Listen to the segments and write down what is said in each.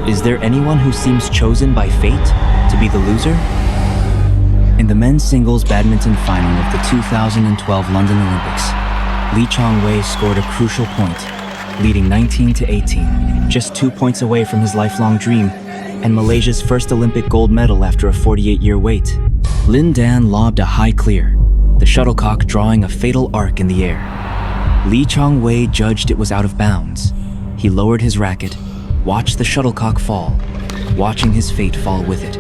Is there anyone who seems chosen by fate to be the loser? In the men's singles badminton final of the 2012 London Olympics, Lee Chong Wei scored a crucial point, leading 19-18, just 2 points away from his lifelong dream and Malaysia's first Olympic gold medal after a 48-year wait. Lin Dan lobbed a high clear, the shuttlecock drawing a fatal arc in the air. Lee Chong Wei judged it was out of bounds. He lowered his racket, watched the shuttlecock fall, watching his fate fall with it.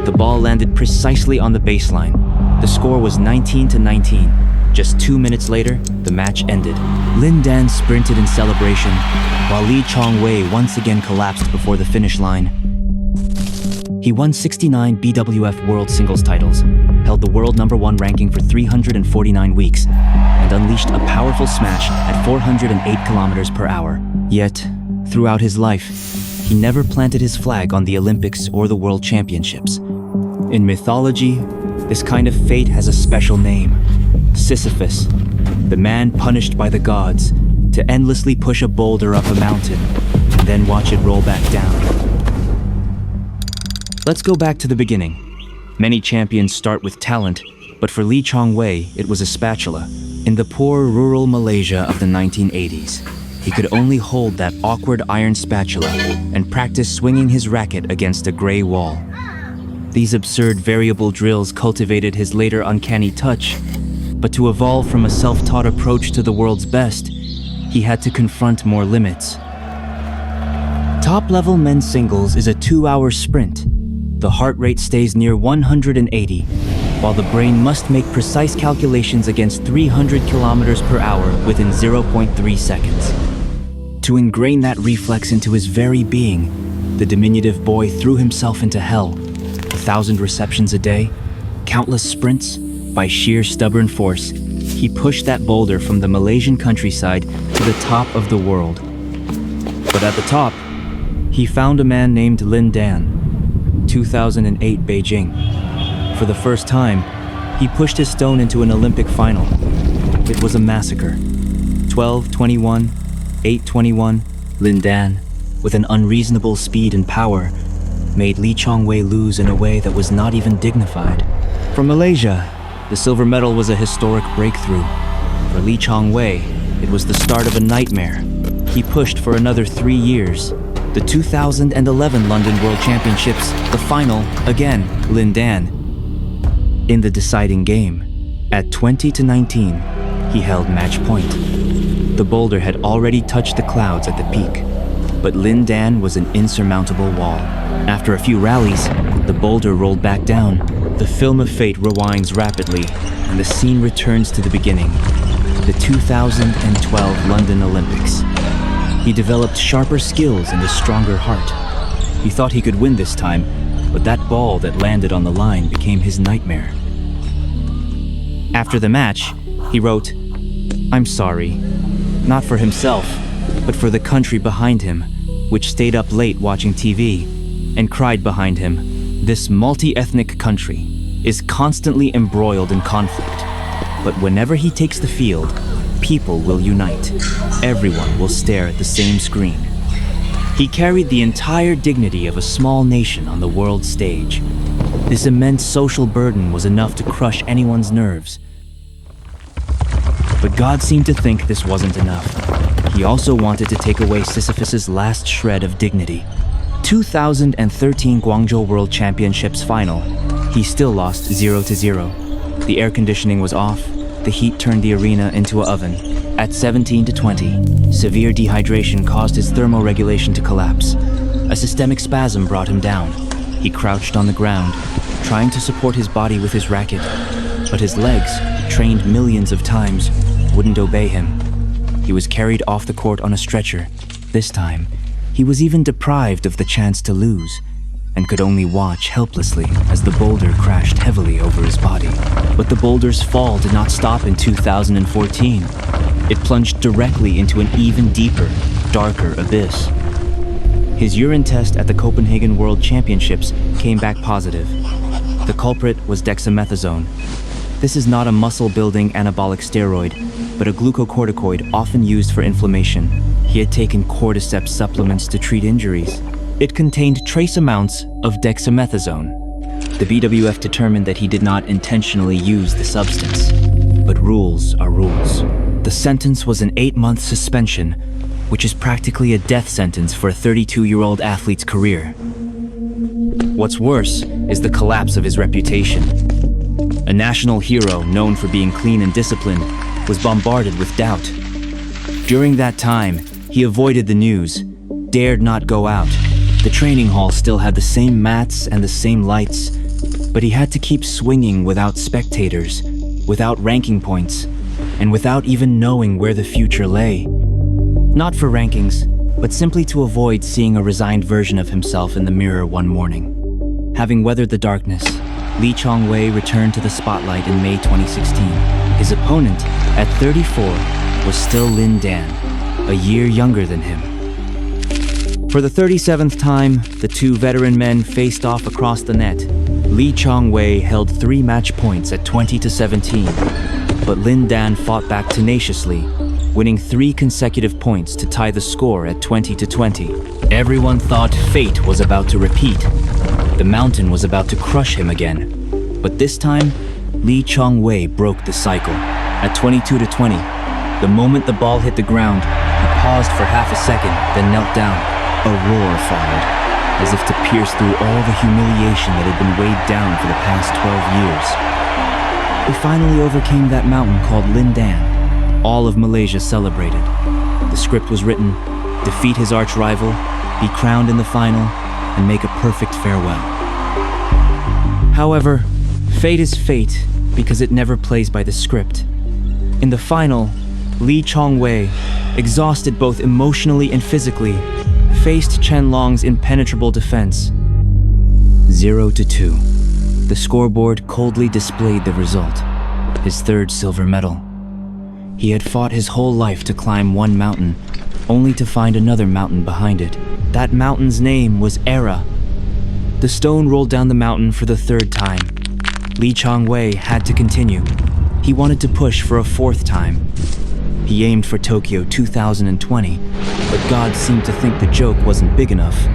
The ball landed precisely on the baseline. The score was 19-19. Just 2 minutes later, the match ended. Lin Dan sprinted in celebration, while Lee Chong Wei once again collapsed before the finish line. He won 69 BWF World Singles titles, held the world #1 ranking for 349 weeks, and unleashed a powerful smash at 408 kilometers per hour. Yet, throughout his life, he never planted his flag on the Olympics or the World Championships. In mythology, this kind of fate has a special name: Sisyphus, the man punished by the gods to endlessly push a boulder up a mountain and then watch it roll back down. Let's go back to the beginning. Many champions start with talent, but for Lee Chong Wei, it was a spatula. In the poor rural Malaysia of the 1980s, he could only hold that awkward iron spatula and practice swinging his racket against a gray wall. These absurd variable drills cultivated his later uncanny touch, but to evolve from a self-taught approach to the world's best, he had to confront more limits. Top-level men's singles is a 2-hour sprint. The heart rate stays near 180, while the brain must make precise calculations against 300 kilometers per hour within 0.3 seconds. To ingrain that reflex into his very being, the diminutive boy threw himself into hell. 1,000 receptions a day, countless sprints. By sheer stubborn force, he pushed that boulder from the Malaysian countryside to the top of the world. But at the top, he found a man named Lin Dan. 2008 Beijing. For the first time, he pushed his stone into an Olympic final. It was a massacre. 12-21, 8-21, Lin Dan, with an unreasonable speed and power, made Lee Chong Wei lose in a way that was not even dignified. For Malaysia, the silver medal was a historic breakthrough. For Lee Chong Wei, it was the start of a nightmare. He pushed for another 3 years. The 2011 London World Championships, the final, again, Lin Dan. In the deciding game, at 20-19, he held match point. The boulder had already touched the clouds at the peak, but Lin Dan was an insurmountable wall. After a few rallies, the boulder rolled back down. The film of fate rewinds rapidly, and the scene returns to the beginning. The 2012 London Olympics. He developed sharper skills and a stronger heart. He thought he could win this time, but that ball that landed on the line became his nightmare. After the match, he wrote, "I'm sorry, not for himself, but for the country behind him, which stayed up late watching TV and cried behind him. This multi-ethnic country is constantly embroiled in conflict, but whenever he takes the field, people will unite. Everyone will stare at the same screen." He carried the entire dignity of a small nation on the world stage. This immense social burden was enough to crush anyone's nerves. But God seemed to think this wasn't enough. He also wanted to take away Sisyphus's last shred of dignity. 2013 Guangzhou World Championships final, he still lost 0-0. The air conditioning was off. The heat turned the arena into an oven. At 17-20, severe dehydration caused his thermoregulation to collapse. A systemic spasm brought him down. He crouched on the ground, trying to support his body with his racket, but his legs, trained millions of times, wouldn't obey him. He was carried off the court on a stretcher. This time, he was even deprived of the chance to lose, and could only watch helplessly as the boulder crashed heavily over his body. But the boulder's fall did not stop in 2014. It plunged directly into an even deeper, darker abyss. His urine test at the Copenhagen World Championships came back positive. The culprit was dexamethasone. This is not a muscle-building anabolic steroid, but a glucocorticoid often used for inflammation. He had taken cordyceps supplements to treat injuries. It contained trace amounts of dexamethasone. The BWF determined that he did not intentionally use the substance. But rules are rules. The sentence was an 8-month suspension, which is practically a death sentence for a 32-year-old athlete's career. What's worse is the collapse of his reputation. A national hero known for being clean and disciplined was bombarded with doubt. During that time, he avoided the news, dared not go out. The training hall still had the same mats and the same lights, but he had to keep swinging without spectators, without ranking points, and without even knowing where the future lay. Not for rankings, but simply to avoid seeing a resigned version of himself in the mirror one morning. Having weathered the darkness, Lee Chong Wei returned to the spotlight in May 2016. His opponent, at 34, was still Lin Dan, a year younger than him. For the 37th time, the two veteran men faced off across the net. Lee Chong Wei held 3 match points at 20-17, but Lin Dan fought back tenaciously, winning 3 consecutive points to tie the score at 20-20. Everyone thought fate was about to repeat. The mountain was about to crush him again. But this time, Lee Chong Wei broke the cycle. At 22-20, the moment the ball hit the ground, he paused for half a second, then knelt down. A roar followed, as if to pierce through all the humiliation that had been weighed down for the past 12 years. He finally overcame that mountain called Lin Dan. All of Malaysia celebrated. The script was written: defeat his arch rival, be crowned in the final, and make a perfect farewell. However, fate is fate because it never plays by the script. In the final, Lee Chong Wei, exhausted both emotionally and physically, faced Chen Long's impenetrable defense. 0-2. The scoreboard coldly displayed the result, his 3rd silver medal. He had fought his whole life to climb one mountain, only to find another mountain behind it. That mountain's name was Era. The stone rolled down the mountain for the 3rd time. Lee Chong Wei had to continue. He wanted to push for a 4th time. He aimed for Tokyo 2020, but God seemed to think the joke wasn't big enough.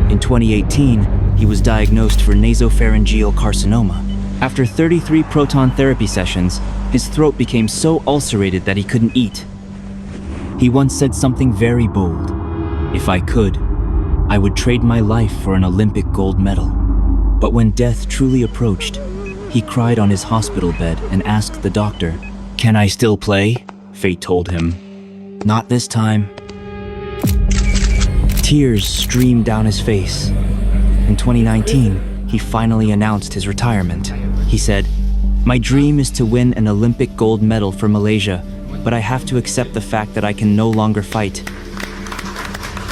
In 2018, he was diagnosed for nasopharyngeal carcinoma. After 33 proton therapy sessions, his throat became so ulcerated that he couldn't eat. He once said something very bold: "If I could, I would trade my life for an Olympic gold medal." But when death truly approached, he cried on his hospital bed and asked the doctor, "Can I still play?" Fate told him, "Not this time." Tears streamed down his face. In 2019, he finally announced his retirement. He said, "My dream is to win an Olympic gold medal for Malaysia, but I have to accept the fact that I can no longer fight."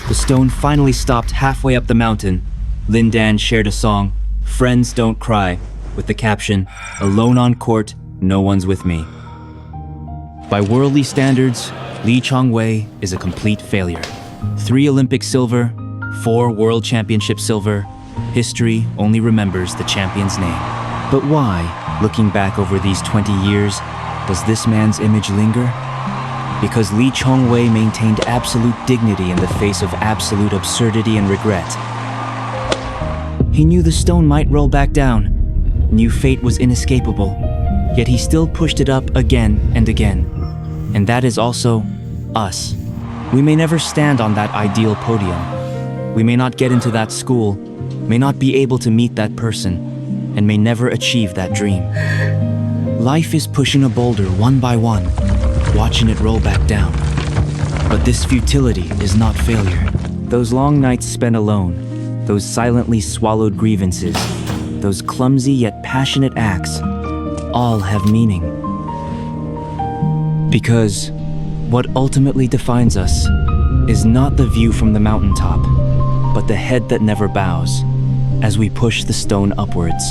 The stone finally stopped halfway up the mountain. Lin Dan shared a song, "Friends Don't Cry," with the caption, "Alone on court, no one's with me." By worldly standards, Lee Chong Wei is a complete failure. 3 Olympic silver, 4 World Championship silver. History only remembers the champion's name. But why, looking back over these 20 years, does this man's image linger? Because Lee Chong Wei maintained absolute dignity in the face of absolute absurdity and regret. He knew the stone might roll back down, knew fate was inescapable, yet he still pushed it up again and again. And that is also us. We may never stand on that ideal podium. We may not get into that school, may not be able to meet that person, and may never achieve that dream. Life is pushing a boulder one by one, watching it roll back down. But this futility is not failure. Those long nights spent alone, those silently swallowed grievances, those clumsy yet passionate acts, all have meaning. Because what ultimately defines us is not the view from the mountaintop, but the head that never bows as we push the stone upwards.